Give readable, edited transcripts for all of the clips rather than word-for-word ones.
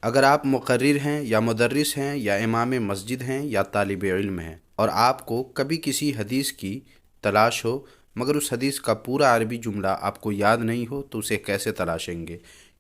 اگر آپ مقرر ہیں یا مدرس ہیں یا امام مسجد ہیں یا طالب علم ہیں اور آپ کو کبھی کسی حدیث کی تلاش ہو مگر اس حدیث کا پورا عربی جملہ آپ کو یاد نہیں ہو تو اسے کیسے تلاشیں گے؟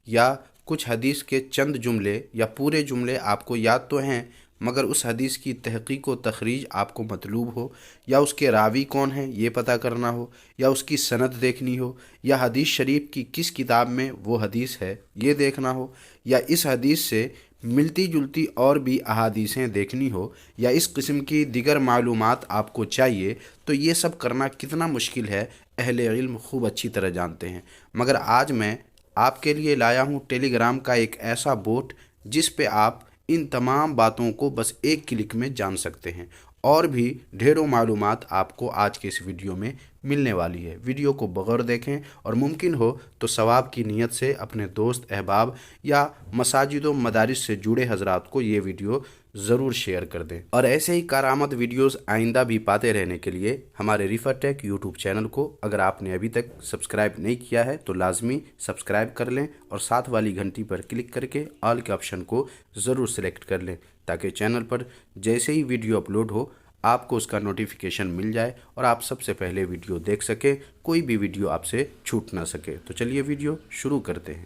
یا کچھ حدیث کے چند جملے یا پورے جملے آپ کو یاد تو ہیں مگر اس حدیث کی تحقیق و تخریج آپ کو مطلوب ہو، یا اس کے راوی کون ہیں یہ پتہ کرنا ہو، یا اس کی سند دیکھنی ہو، یا حدیث شریف کی کس کتاب میں وہ حدیث ہے یہ دیکھنا ہو، یا اس حدیث سے ملتی جلتی اور بھی احادیثیں دیکھنی ہو، یا اس قسم کی دیگر معلومات آپ کو چاہیے، تو یہ سب کرنا کتنا مشکل ہے اہل علم خوب اچھی طرح جانتے ہیں۔ مگر آج میں آپ کے لیے لایا ہوں ٹیلی گرام کا ایک ایسا بوٹ جس پہ آپ ان تمام باتوں کو بس ایک کلک میں جان سکتے ہیں، اور بھی ڈھیروں معلومات آپ کو آج کے اس ویڈیو میں ملنے والی ہے۔ ویڈیو کو بغور دیکھیں اور ممکن ہو تو ثواب کی نیت سے اپنے دوست احباب یا مساجد و مدارس سے جڑے حضرات کو یہ ویڈیو ضرور شیئر کر دیں، اور ایسے ہی کارآمد ویڈیوز آئندہ بھی پاتے رہنے کے لیے ہمارے ریفر ٹیک یوٹیوب چینل کو اگر آپ نے ابھی تک سبسکرائب نہیں کیا ہے تو لازمی سبسکرائب کر لیں، اور ساتھ والی گھنٹی پر کلک کر کے آل کے آپشن کو ضرور سلیکٹ کر لیں، تاکہ چینل پر جیسے ہی ویڈیو اپلوڈ ہو آپ کو اس کا نوٹیفیکیشن مل جائے اور آپ سب سے پہلے ویڈیو دیکھ سکیں، کوئی بھی ویڈیو آپ سے چھوٹ نہ سکے۔ تو چلیے ویڈیو شروع کرتے ہیں۔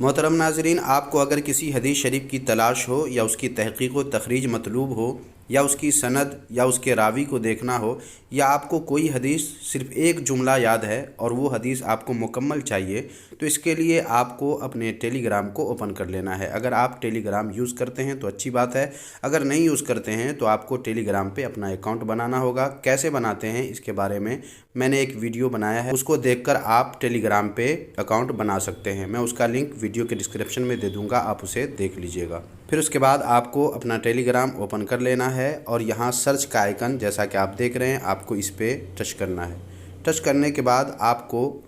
محترم ناظرین، آپ کو اگر کسی حدیث شریف کی تلاش ہو، یا اس کی تحقیق و تخریج مطلوب ہو، یا اس کی سند یا اس کے راوی کو دیکھنا ہو، یا آپ کو کوئی حدیث صرف ایک جملہ یاد ہے اور وہ حدیث آپ کو مکمل چاہیے، تو اس کے لیے آپ کو اپنے ٹیلی گرام کو اوپن کر لینا ہے۔ اگر آپ ٹیلی گرام یوز کرتے ہیں تو اچھی بات ہے، اگر نہیں یوز کرتے ہیں تو آپ کو ٹیلی گرام پہ اپنا اکاؤنٹ بنانا ہوگا۔ کیسے بناتے ہیں اس کے بارے میں نے ایک ویڈیو بنایا ہے، اس کو دیکھ کر آپ ٹیلی گرام پہ اکاؤنٹ بنا سکتے ہیں۔ میں اس کا لنک ویڈیو کے ڈسکرپشن میں دے دوں گا، آپ اسے دیکھ لیجئے گا۔ پھر اس کے بعد آپ کو اپنا ٹیلی گرام اوپن کر لینا ہے، اور یہاں سرچ کا آئیکن جیسا کہ آپ دیکھ رہے ہیں آپ کو اس پہ ٹچ کرنا ہے۔ ٹچ کرنے کے بعد آپ کو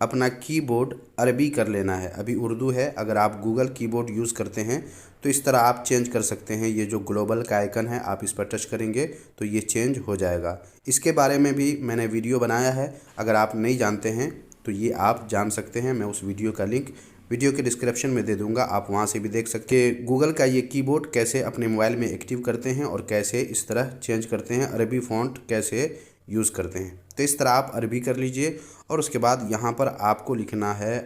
اپنا کی بورڈ عربی کر لینا ہے، ابھی اردو ہے، اگر آپ گوگل کی بورڈ یوز کرتے ہیں تو اس طرح آپ چینج کر سکتے ہیں۔ یہ جو گلوبل کا آئیکن ہے آپ اس پر ٹچ کریں گے تو یہ چینج ہو جائے گا۔ اس کے بارے میں بھی میں نے ویڈیو بنایا ہے، اگر آپ نہیں جانتے ہیں تو یہ آپ جان سکتے ہیں۔ میں اس ویڈیو کا لنک ویڈیو کے ڈسکرپشن میں دے دوں گا، آپ وہاں سے بھی دیکھ سکتے ہیں کہ گوگل کا یہ کی بورڈ کیسے اپنے موبائل میں ایکٹیو کرتے ہیں اور کیسے اس طرح چینج کرتے ہیں، عربی فونٹ کیسے یوز کرتے ہیں۔ تو اس طرح آپ عربی کر لیجئے، اور اس کے بعد یہاں پر آپ کو لکھنا ہے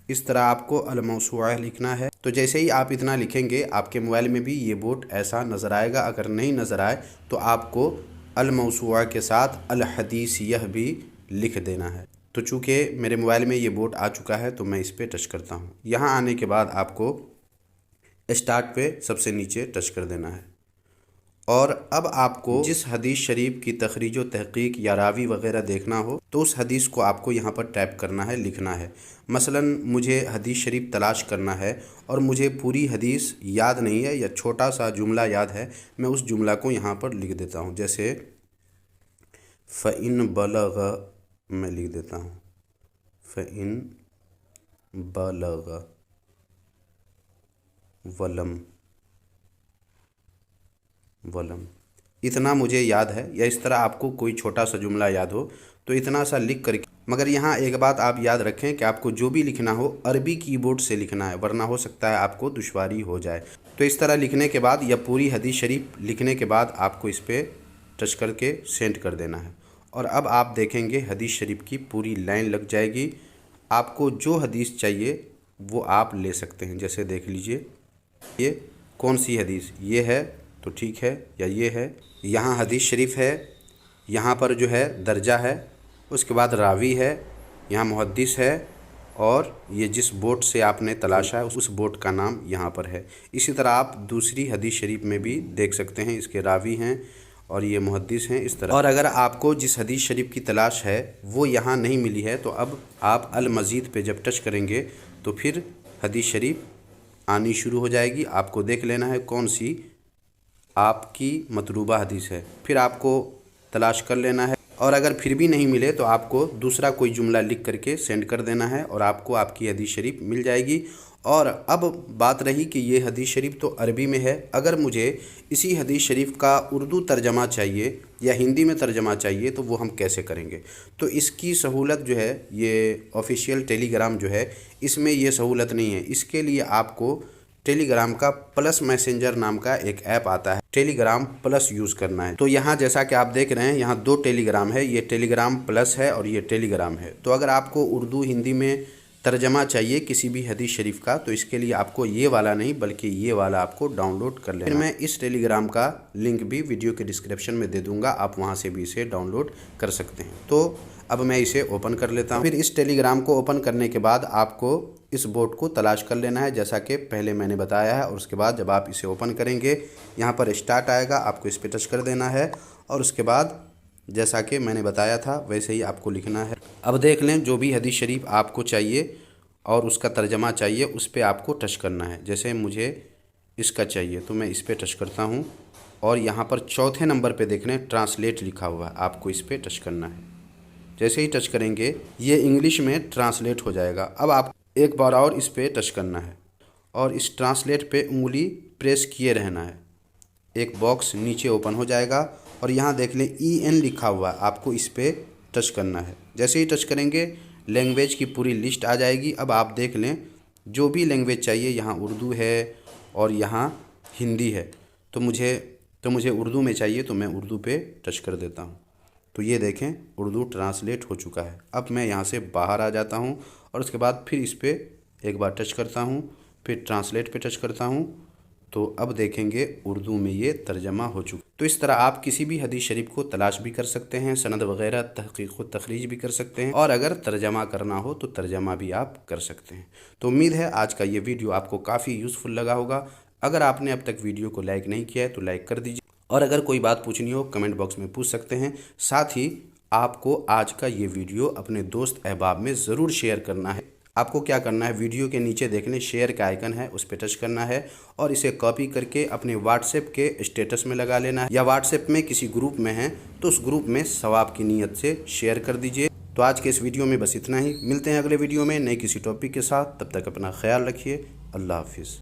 اس طرح آپ کو الموسوعہ لکھنا ہے۔ تو جیسے ہی آپ اتنا لکھیں گے آپ کے موبائل میں بھی یہ بورڈ ایسا نظر آئے گا۔ اگر نہیں نظر آئے تو آپ کو الموسوعہ کے ساتھ الحدیثیہ بھی لکھ دینا ہے۔ تو چونکہ میرے موبائل میں یہ بورڈ آ چکا ہے تو میں اس پہ ٹچ کرتا ہوں۔ یہاں آنے کے بعد آپ کو اسٹارٹ پہ سب سے نیچے ٹچ کر دینا ہے، اور اب آپ کو جس حدیث شریف کی تخریج و تحقیق یا راوی وغیرہ دیکھنا ہو تو اس حدیث کو آپ کو یہاں پر ٹائپ کرنا ہے، لکھنا ہے۔ مثلا مجھے حدیث شریف تلاش کرنا ہے اور مجھے پوری حدیث یاد نہیں ہے یا چھوٹا سا جملہ یاد ہے، میں اس جملہ کو یہاں پر لکھ دیتا ہوں، جیسے فَإِن بَلَغَ، میں لکھ دیتا ہوں فَإِن بَلَغَ ولم، اتنا مجھے یاد ہے۔ یا اس طرح آپ کو کوئی چھوٹا سا جملہ یاد ہو تو اتنا سا لکھ کر کے، مگر یہاں ایک بات آپ یاد رکھیں کہ آپ کو جو بھی لکھنا ہو عربی کی بورڈ سے لکھنا ہے، ورنہ ہو سکتا ہے آپ کو دشواری ہو جائے۔ تو اس طرح لکھنے کے بعد یا پوری حدیث شریف لکھنے کے بعد آپ کو اس پہ ٹچ کر کے سینڈ کر دینا ہے، اور اب آپ دیکھیں گے حدیث شریف کی پوری لائن لگ جائے گی۔ آپ کو جو حدیث چاہیے وہ آپ لے سکتے ہیں، جیسے دیکھ لیجئے یہ کون سی حدیث، یہ ہے تو ٹھیک ہے، یا یہ ہے، یہاں حدیث شریف ہے، یہاں پر جو ہے درجہ ہے، اس کے بعد راوی ہے، یہاں محدث ہے، اور یہ جس بورڈ سے آپ نے تلاشا ہے اس بورڈ کا نام یہاں پر ہے۔ اسی طرح آپ دوسری حدیث شریف میں بھی دیکھ سکتے ہیں، اس کے راوی ہیں اور یہ محدث ہیں، اس طرح۔ اور اگر آپ کو جس حدیث شریف کی تلاش ہے وہ یہاں نہیں ملی ہے تو اب آپ المزید پہ جب ٹچ کریں گے تو پھر حدیث شریف آنی شروع ہو جائے گی۔ آپ کو دیکھ لینا ہے کون سی آپ کی مطلوبہ حدیث ہے، پھر آپ کو تلاش کر لینا ہے اور اگر پھر بھی نہیں ملے تو آپ کو دوسرا کوئی جملہ لکھ کر کے سینڈ کر دینا ہے اور آپ کو آپ کی حدیث شریف مل جائے گی۔ اور اب بات رہی کہ یہ حدیث شریف تو عربی میں ہے، اگر مجھے اسی حدیث شریف کا اردو ترجمہ چاہیے یا ہندی میں ترجمہ چاہیے تو وہ ہم کیسے کریں گے؟ تو اس کی سہولت جو ہے، یہ آفیشیل ٹیلی گرام جو ہے اس میں یہ سہولت نہیں ہے۔ اس کے لیے آپ کو ٹیلی گرام کا پلس میسنجر نام کا ایک ایپ آتا ہے، ٹیلی گرام پلس یوز کرنا ہے۔ تو یہاں جیسا کہ آپ دیکھ رہے ہیں یہاں 2 ٹیلی گرام ہے، یہ ٹیلی گرام پلس ہے اور یہ ٹیلی گرام ہے۔ تو اگر آپ کو اردو ہندی میں ترجمہ چاہیے کسی بھی حدیث شریف کا تو اس کے لیے آپ کو یہ والا نہیں بلکہ یہ والا آپ کو ڈاؤن لوڈ کر لینا ہے۔ پھر میں اس ٹیلی گرام کا لنک بھی ویڈیو کے ڈسکرپشن میں دے دوں گا، آپ وہاں سے بھی اسے ڈاؤن لوڈ کر سکتے ہیں۔ تو اب میں اسے اوپن کر لیتا ہوں۔ پھر اس ٹیلی گرام کو اوپن کرنے کے بعد آپ کو اس بورڈ کو تلاش کر لینا ہے جیسا کہ پہلے میں نے بتایا ہے، اور اس کے بعد جب آپ اسے اوپن کریں گے یہاں پر اسٹارٹ آئے گا، آپ کو اس پہ ٹچ کر دینا ہے اور اس کے بعد جیسا کہ میں نے بتایا تھا ویسے ہی آپ کو لکھنا ہے۔ اب دیکھ لیں جو بھی حدیث شریف آپ کو چاہیے اور اس کا ترجمہ چاہیے اس پہ آپ کو ٹچ کرنا ہے۔ جیسے مجھے اس کا چاہیے تو میں اس پہ ٹچ کرتا ہوں اور یہاں پر چوتھے نمبر پہ دیکھ لیں ٹرانسلیٹ لکھا ہوا ہے، آپ کو اس پہ ٹچ کرنا ہے۔ جیسے ہی ٹچ کریں گے یہ انگلش میں ٹرانسلیٹ ہو جائے گا۔ اب آپ ایک بار اور اس پہ ٹچ کرنا ہے اور اس ٹرانسلیٹ پہ انگلی پریس کیے رہنا ہے، ایک باکس نیچے اوپن ہو جائے گا اور یہاں دیکھ لیں EN لکھا ہوا ہے، آپ کو اس پہ ٹچ کرنا ہے۔ جیسے ہی ٹچ کریں گے لینگویج کی پوری لسٹ آ جائے گی۔ اب آپ دیکھ لیں جو بھی لینگویج چاہیے، یہاں اردو ہے اور یہاں ہندی ہے، تو مجھے اردو میں چاہیے تو میں اردو پہ ٹچ کر دیتا ہوں۔ تو یہ دیکھیں اردو ٹرانسلیٹ ہو چکا ہے۔ اب میں یہاں سے باہر آ جاتا ہوں اور اس کے بعد پھر اس پہ ایک بار ٹچ کرتا ہوں، پھر ٹرانسلیٹ پہ ٹچ کرتا ہوں، تو اب دیکھیں گے اردو میں یہ ترجمہ ہو چکا۔ تو اس طرح آپ کسی بھی حدیث شریف کو تلاش بھی کر سکتے ہیں، سند وغیرہ تحقیق و تخریج بھی کر سکتے ہیں، اور اگر ترجمہ کرنا ہو تو ترجمہ بھی آپ کر سکتے ہیں۔ تو امید ہے آج کا یہ ویڈیو آپ کو کافی یوزفل لگا ہوگا۔ اگر آپ نے اب تک ویڈیو کو لائک نہیں کیا ہے تو لائک کر دیجیے، اور اگر کوئی بات پوچھنی ہو کمنٹ باکس میں پوچھ سکتے ہیں۔ ساتھ ہی آپ کو آج کا یہ ویڈیو اپنے دوست احباب میں ضرور شیئر کرنا ہے۔ آپ کو کیا کرنا ہے، ویڈیو کے نیچے دیکھ لیں شیئر کا آئیکن ہے، اس پہ ٹچ کرنا ہے اور اسے کاپی کر کے اپنے واٹس ایپ کے اسٹیٹس میں لگا لینا ہے، یا واٹس ایپ میں کسی گروپ میں ہیں تو اس گروپ میں ثواب کی نیت سے شیئر کر دیجئے۔ تو آج کے اس ویڈیو میں بس اتنا ہی، ملتے ہیں اگلے ویڈیو میں نئے کسی ٹاپک کے ساتھ، تب تک اپنا خیال رکھیے، اللہ حافظ۔